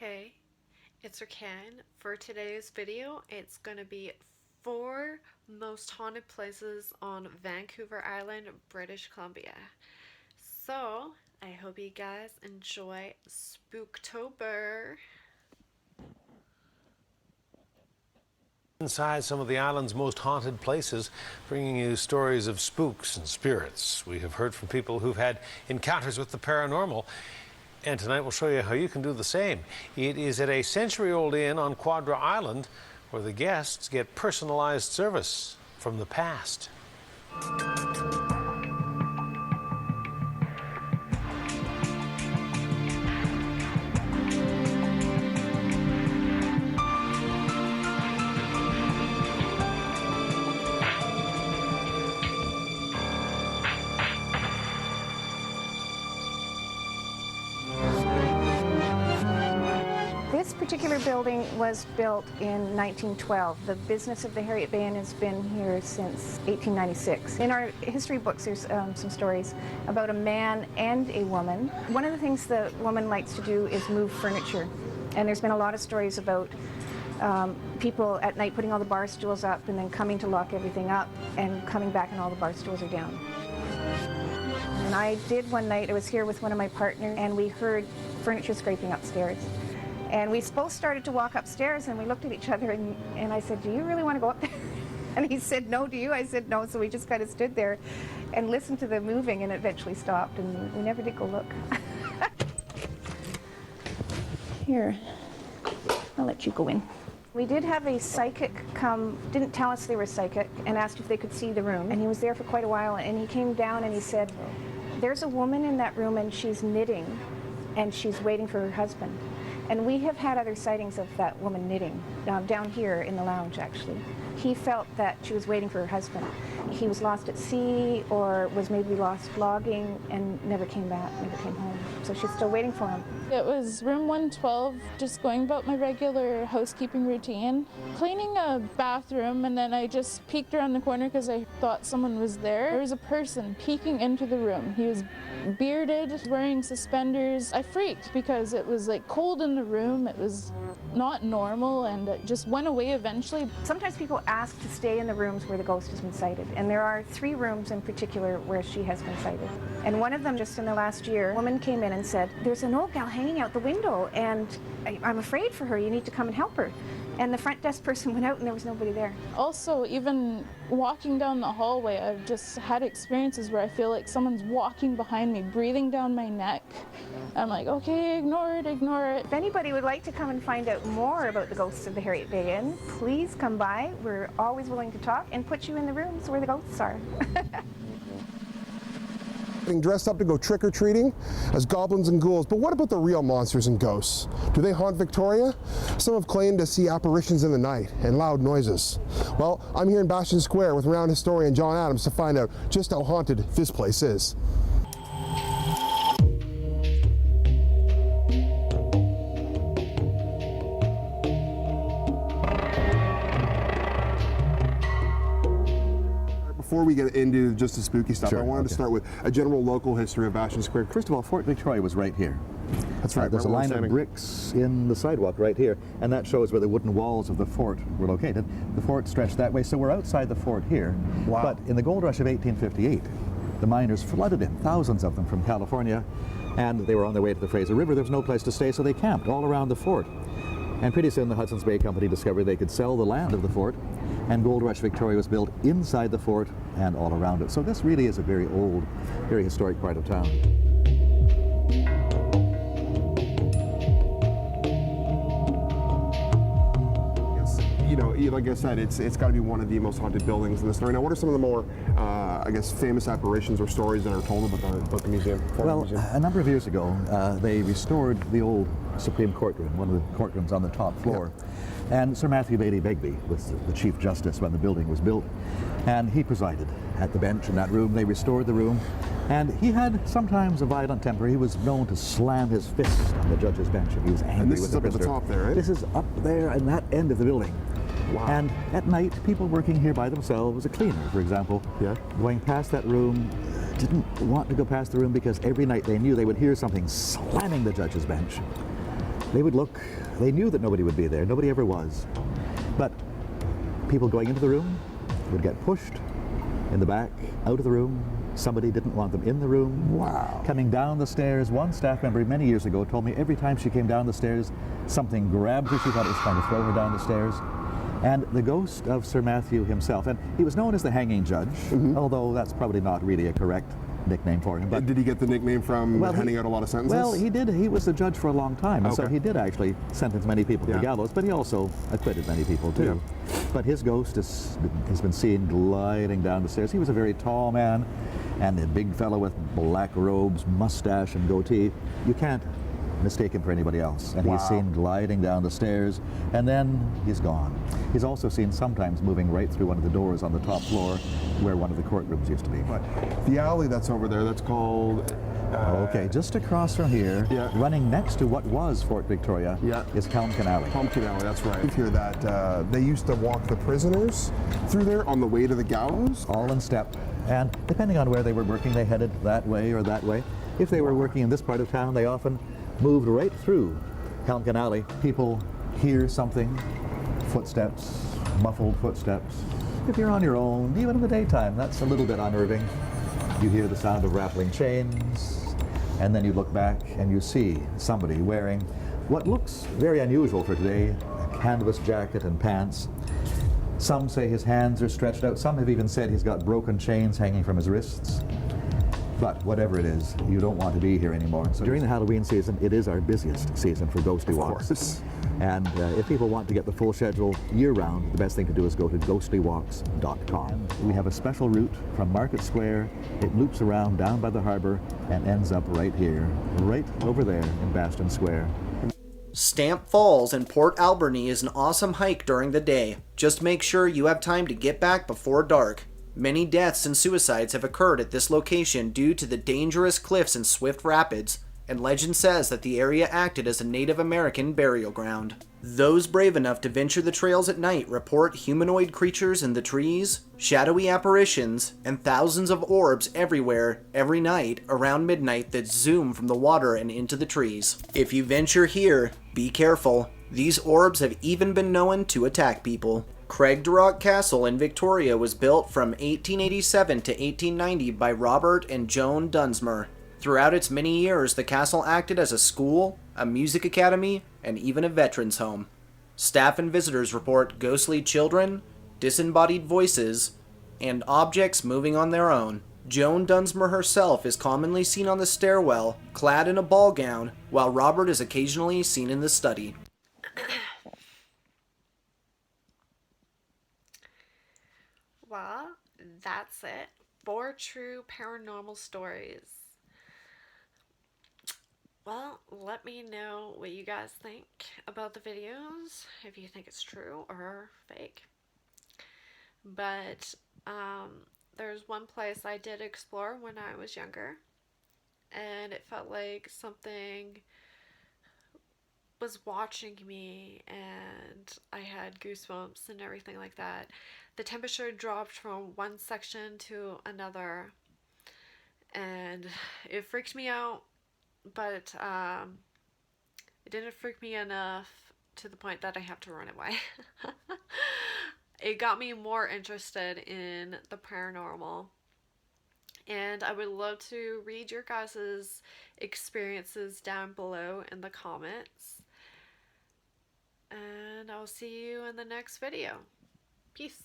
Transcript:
Hey, it's Rakan. For today's video, it's gonna be 4 most haunted places on Vancouver Island, British Columbia. So, I hope you guys enjoy Spooktober. Inside some of the island's most haunted places, bringing you stories of spooks and spirits. We have heard from people who've had encounters with the paranormal, and tonight we'll show you how you can do the same. It is at a century-old inn on Quadra Island where the guests get personalized service from the past. This particular building was built in 1912. The business of the Harriet Bay Inn has been here since 1896. In our history books, there's some stories about a man and a woman. One of the things the woman likes to do is move furniture. And there's been a lot of stories about people at night putting all the bar stools up and then coming to lock everything up and coming back and all the bar stools are down. And I did one night, I was here with one of my partners, and we heard furniture scraping upstairs. And we both started to walk upstairs, and we looked at each other, and I said, "Do you really want to go up there?" And he said, "No, do you?" I said, "No." So we just kind of stood there and listened to the moving, and it eventually stopped, and we never did go look. Here, I'll let you go in. We did have a psychic come, didn't tell us they were psychic, and asked if they could see the room. And he was there for quite a while, and he came down and he said, "There's a woman in that room, and she's knitting, and she's waiting for her husband." And we have had other sightings of that woman knitting down here in the lounge, actually. He felt that she was waiting for her husband. He was lost at sea or was maybe lost logging and never came back, never came home. So she's still waiting for him. It was room 112, just going about my regular housekeeping routine. Cleaning a bathroom, and then I just peeked around the corner because I thought someone was there. There was a person peeking into the room. He was bearded, wearing suspenders. I freaked because it was like cold in the room. It was not normal, and it just went away eventually. Sometimes people ask to stay in the rooms where the ghost has been sighted, and there are 3 rooms in particular where she has been sighted. And one of them, just in the last year, a woman came in and said, "There's an old gal hanging out the window, and I'm afraid for her. You need to come and help her." And the front desk person went out and there was nobody there. Also, even walking down the hallway, I've just had experiences where I feel like someone's walking behind me, breathing down my neck. I'm like, okay, ignore it, ignore it. If anybody would like to come and find out more about the ghosts of the Harriet Bay Inn, please come by. We're always willing to talk and put you in the rooms where the ghosts are. Getting dressed up to go trick-or-treating as goblins and ghouls, but what about the real monsters and ghosts? Do they haunt Victoria? Some have claimed to see apparitions in the night and loud noises. Well, I'm here in Bastion Square with renowned historian John Adams to find out just how haunted this place is. Before we get into just the spooky stuff, Sure, I wanted to start with a general local history of Bastion Square. First of all, Fort Victoria was right here. That's right. There's a line of bricks in the sidewalk right here, and that shows where the wooden walls of the fort were located. The fort stretched that way, so we're outside the fort here. Wow. But in the gold rush of 1858, the miners flooded in, thousands of them from California, and they were on their way to the Fraser River. There was no place to stay, so they camped all around the fort. And pretty soon the Hudson's Bay Company discovered they could sell the land of the fort, and Gold Rush Victoria was built inside the fort and all around it. So this really is a very old, very historic part of town. You know, like I said, it's got to be one of the most haunted buildings in the story. Now, what are some of the more, I guess, famous apparitions or stories that are told about the museum? Well, a number of years ago, they restored the old Supreme Court room, one of the courtrooms on the top floor. Yeah. And Sir Matthew Bailey Begbie was the Chief Justice when the building was built, and he presided at the bench in that room. They restored the room, and he had sometimes a violent temper. He was known to slam his fist on the judge's bench if he was angry with the prisoner. And this is up at the top there, right? This is up there in that end of the building. Wow. And at night, people working here by themselves, a cleaner, for example, going past that room, didn't want to go past the room because every night they knew they would hear something slamming the judge's bench. They would look, they knew that nobody would be there, nobody ever was. But people going into the room would get pushed in the back, out of the room. Somebody didn't want them in the room. Wow. Coming down the stairs, one staff member many years ago told me every time she came down the stairs, something grabbed her. She thought it was trying to throw her down the stairs. And the ghost of Sir Matthew himself, and he was known as the Hanging Judge, although that's probably not really a correct nickname for him. But did he get the nickname from handing out a lot of sentences? well, he did. He was the judge for a long time, and so Okay. he did actually sentence many people to the gallows, but he also acquitted many people too. But his ghost has been seen gliding down the stairs. He was a very tall man, and a big fellow with black robes, mustache, and goatee. You can't mistake him for anybody else. And he's seen gliding down the stairs, and then he's gone. He's also seen sometimes moving right through one of the doors on the top floor where one of the courtrooms used to be. The alley that's over there, that's called... Okay, just across from here, running next to what was Fort Victoria, is Pumpkin Alley. Pumpkin Alley, that's right. I hear that they used to walk the prisoners through there on the way to the gallows. All in step. And depending on where they were working, they headed that way or that way. If they were working in this part of town, they often moved right through Pumpkin Alley. People hear something, footsteps, muffled footsteps. If you're on your own, even in the daytime, that's a little bit unnerving. You hear the sound of rattling chains, and then you look back and you see somebody wearing what looks very unusual for today, a canvas jacket and pants. Some say his hands are stretched out. Some have even said he's got broken chains hanging from his wrists. But whatever it is, you don't want to be here anymore. So during the Halloween season, it is our busiest season for ghostly walks. Of course. And if people want to get the full schedule year-round, the best thing to do is go to ghostrywalks.com. We have a special route from Market Square. It loops around down by the harbor and ends up right here, right over there in Bastion Square. Stamp Falls in Port Alberni is an awesome hike during the day. Just make sure you have time to get back before dark. Many deaths and suicides have occurred at this location due to the dangerous cliffs and swift rapids, and legend says that the area acted as a Native American burial ground. Those brave enough to venture the trails at night report humanoid creatures in the trees, shadowy apparitions, and thousands of orbs everywhere, every night, around midnight that zoom from the water and into the trees. If you venture here, be careful. These orbs have even been known to attack people. Craigdarroch Castle in Victoria was built from 1887 to 1890 by Robert and Joan Dunsmuir. Throughout its many years, the castle acted as a school, a music academy, and even a veterans home. Staff and visitors report ghostly children, disembodied voices, and objects moving on their own. Joan Dunsmuir herself is commonly seen on the stairwell, clad in a ball gown, while Robert is occasionally seen in the study. Well, that's it. 4 true paranormal stories. Well, let me know what you guys think about the videos, if you think it's true or fake. But there's one place I did explore when I was younger, and it felt like something was watching me, and I had goosebumps and everything like that. The temperature dropped from one section to another, and it freaked me out, but it didn't freak me enough to the point that I have to run away. It got me more interested in the paranormal, and I would love to read your guys' experiences down below in the comments. And I'll see you in the next video. Peace.